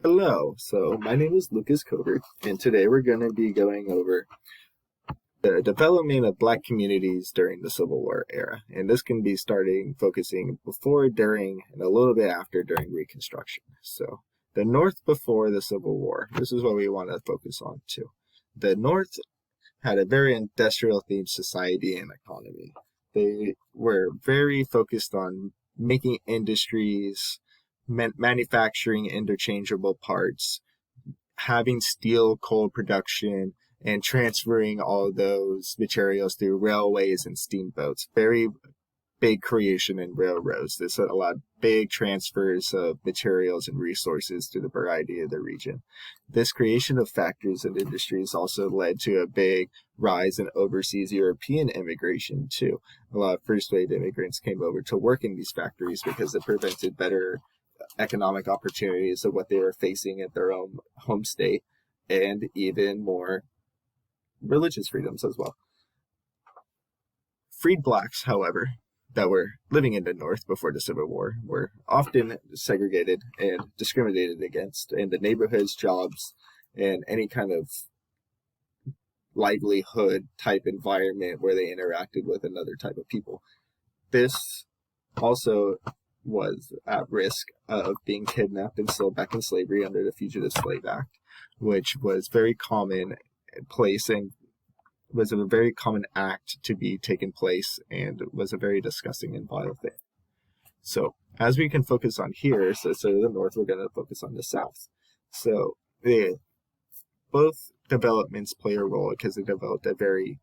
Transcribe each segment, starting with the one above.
Hello, so my name is Lucas Covert, and today we're going to be going over the development of Black communities during the Civil War era. And this can be starting focusing before, during, and a little bit after during Reconstruction. So the North before the Civil War, this is what we want to focus on too. The North had a very industrial themed society and economy. They were very focused on making industries, manufacturing interchangeable parts, having steel coal production, and transferring all of those materials through railways and steamboats. Very big creation in railroads. This allowed big transfers of materials and resources to the variety of the region. This creation of factories and industries also led to a big rise in overseas European immigration too. A lot of first wave immigrants came over to work in these factories because it prevented better economic opportunities of what they were facing at their own home state, and even more religious freedoms as well. Freed blacks, however, that were living in the North before the Civil War were often segregated and discriminated against in the neighborhoods, jobs, and any kind of livelihood type environment where they interacted with another type of people. This also was at risk of being kidnapped and sold back in slavery under the Fugitive Slave Act, which was very common place and was a very common act to be taken place and was a very disgusting and vile thing. So as we can focus on here, so the North, we're going to focus on the South. So both developments play a role because they developed at very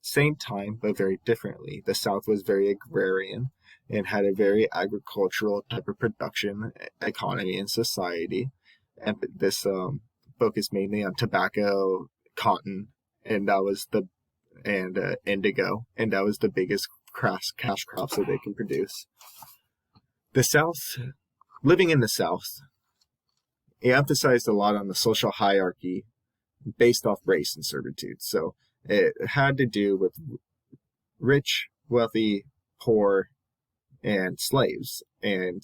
same time, but very differently. The South was very agrarian and had a very agricultural type of production economy and society. And this focused mainly on tobacco, cotton, and that was the indigo, and that was the biggest cash crops that they can produce. The South, living in the South, it emphasized a lot on the social hierarchy based off race and servitude. So it had to do with rich, wealthy, poor, and slaves. And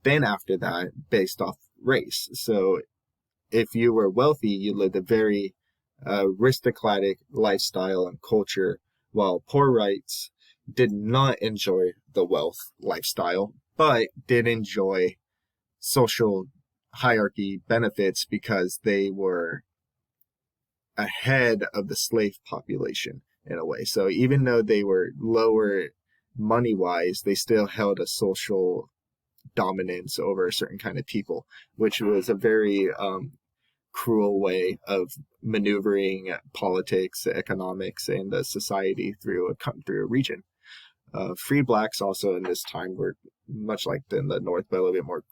then after that, based off race. So if you were wealthy, you lived a very aristocratic lifestyle and culture, while poor whites did not enjoy the wealth lifestyle, but did enjoy social hierarchy benefits because they were ahead of the slave population in a way. So even though they were lower money wise, they still held a social dominance over a certain kind of people, which was a very cruel way of maneuvering politics, economics, and society through a region. Free blacks also in this time were much like in the North, but a little bit more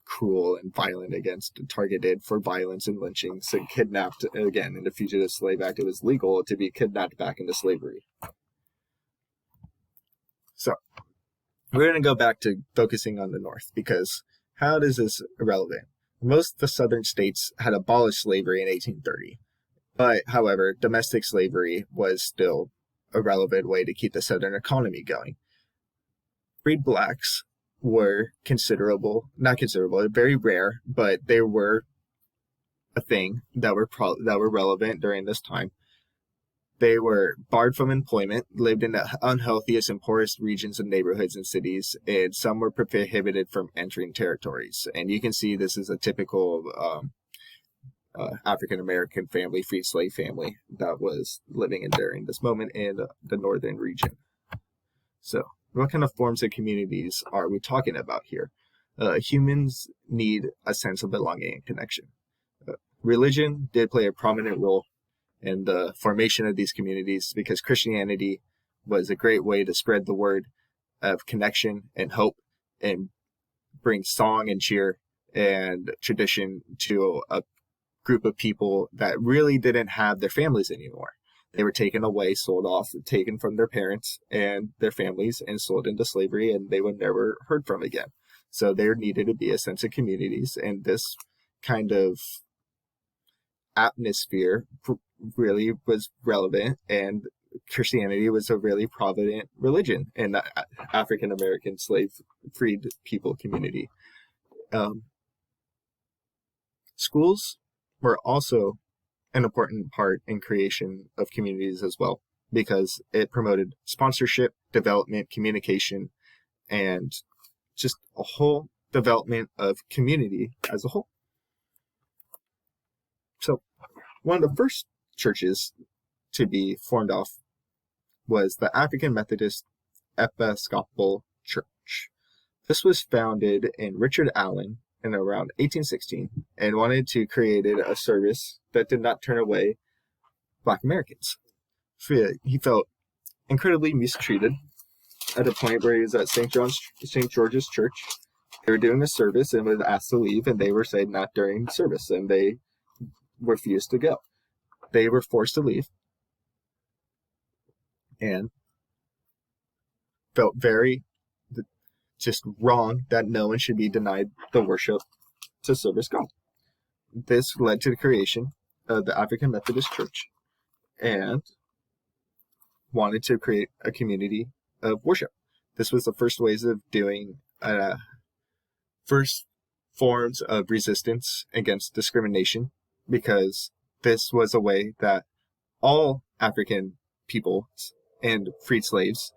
cruel and violent against, targeted for violence and lynchings, and kidnapped. Again, in the Fugitive Slave Act, it was legal to be kidnapped back into slavery. So we're going to go back to focusing on the North, because how is this irrelevant? Most of the southern states had abolished slavery in 1830. But, however, domestic slavery was still a relevant way to keep the southern economy going. Freed blacks were not considerable, very rare, but they were a thing that were relevant during this time. They were barred from employment, lived in the unhealthiest and poorest regions and neighborhoods and cities, and some were prohibited from entering territories. And you can see this is a typical African-American family, freed slave family that was living in during this moment in the northern region. So what kind of forms of communities are we talking about here? Humans need a sense of belonging and connection. Religion did play a prominent role in the formation of these communities because Christianity was a great way to spread the word of connection and hope and bring song and cheer and tradition to a group of people that really didn't have their families anymore. They were taken away, sold off, taken from their parents and their families and sold into slavery, and they were never heard from again. So there needed to be a sense of communities, and this kind of atmosphere really was relevant, and Christianity was a really prominent religion in the African American slave freed people community. Schools were also an important part in creation of communities as well, because it promoted sponsorship, development, communication, and just a whole development of community as a whole. So one of the first churches to be formed off was the African Methodist Episcopal Church. This was founded in Richard Allen in around 1816 and wanted to create a service that did not turn away Black Americans. He felt incredibly mistreated at a point where he was at St. George's Church. They were doing a service and was asked to leave, and they were saying not during service, and they refused to go. They were forced to leave and felt very just wrong that no one should be denied the worship to service God. This led to the creation of the African Methodist Church and wanted to create a community of worship. This was the first ways of doing first forms of resistance against discrimination, because this was a way that all African people and freed slaves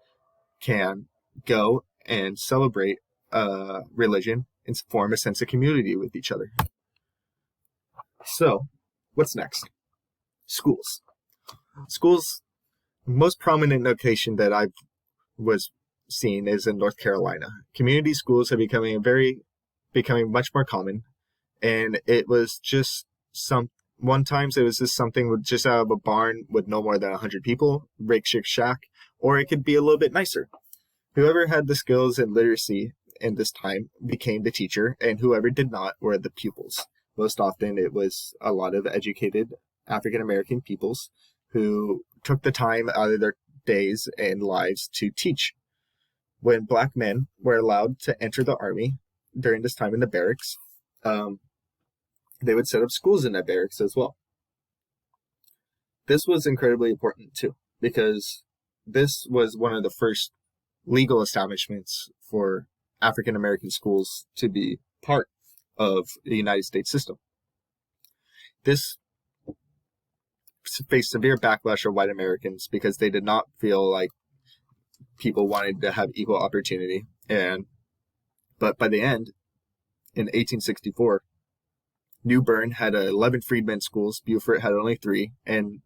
can go and celebrate religion and form a sense of community with each other. So, what's next? Schools. Schools, most prominent location that I've was seeing is in North Carolina. Community schools are becoming much more common, and it was just one time it was just something with just out of a barn with no more than 100 people, makeshift shack, or it could be a little bit nicer. Whoever had the skills and literacy in this time became the teacher, and whoever did not were the pupils. Most often it was a lot of educated African American peoples who took the time out of their days and lives to teach. When Black men were allowed to enter the army during this time in the barracks, they would set up schools in that barracks as well. This was incredibly important too, because this was one of the first legal establishments for African American schools to be part of the United States system. This faced severe backlash of white Americans because they did not feel like people wanted to have equal opportunity. But by the end, in 1864, New Bern had 11 freedmen schools, Beaufort had only 3, and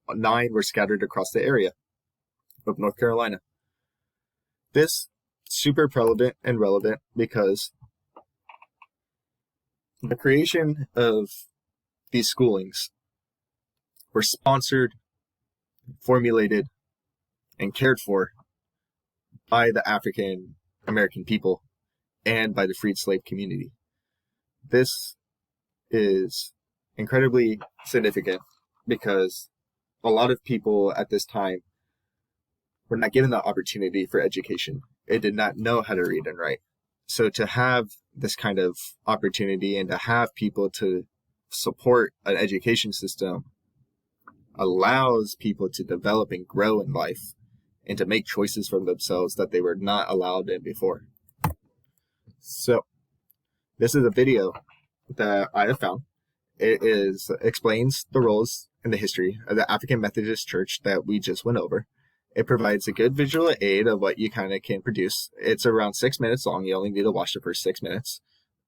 9 were scattered across the area of North Carolina. This super relevant because the creation of these schoolings were sponsored, formulated, and cared for by the African American people and by the freed slave community. This is incredibly significant because a lot of people at this time were not given the opportunity for education. They did not know how to read and write. So to have this kind of opportunity and to have people to support an education system allows people to develop and grow in life and to make choices for themselves that they were not allowed in before. So this is a video that I have found. It explains the roles and the history of the African Methodist Church that we just went over. It provides a good visual aid of what you kind of can produce. It's around 6 minutes long. You only need to watch the first 6 minutes.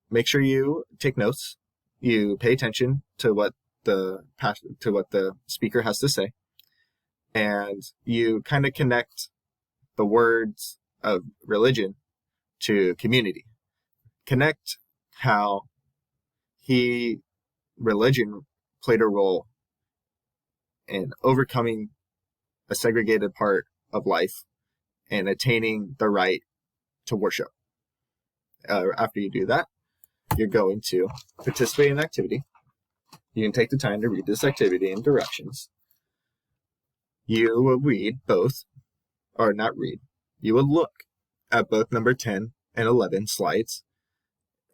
Make sure you take notes. You pay attention to what the speaker has to say, and you kind of connect the words of religion to community. Connect how religion played a role in overcoming a segregated part of life and attaining the right to worship. After you do that, you're going to participate in an activity. You can take the time to read this activity and directions. You will read both, or not read, you will look at both number 10 and 11 slides,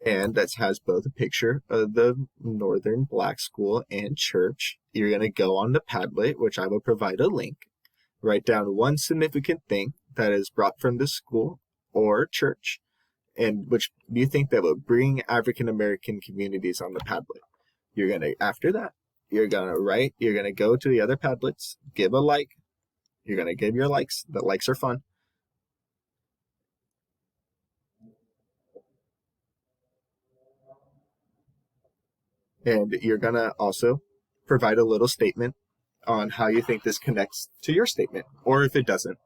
and that has both a picture of the Northern Black School and church. You're going to go on the Padlet, which I will provide a link. Write down one significant thing that is brought from the school or church, and which you think that will bring African American communities on the Padlet. After that, you're gonna go to the other Padlets, give a like. You're gonna give your likes. The likes are fun. And you're gonna also provide a little statement on how you think this connects to your statement. Or if it doesn't,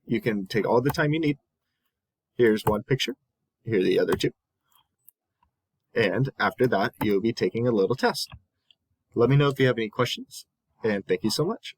you can take all the time you need. Here's one picture. Here are the other two. And after that, you'll be taking a little test. Let me know if you have any questions, and thank you so much.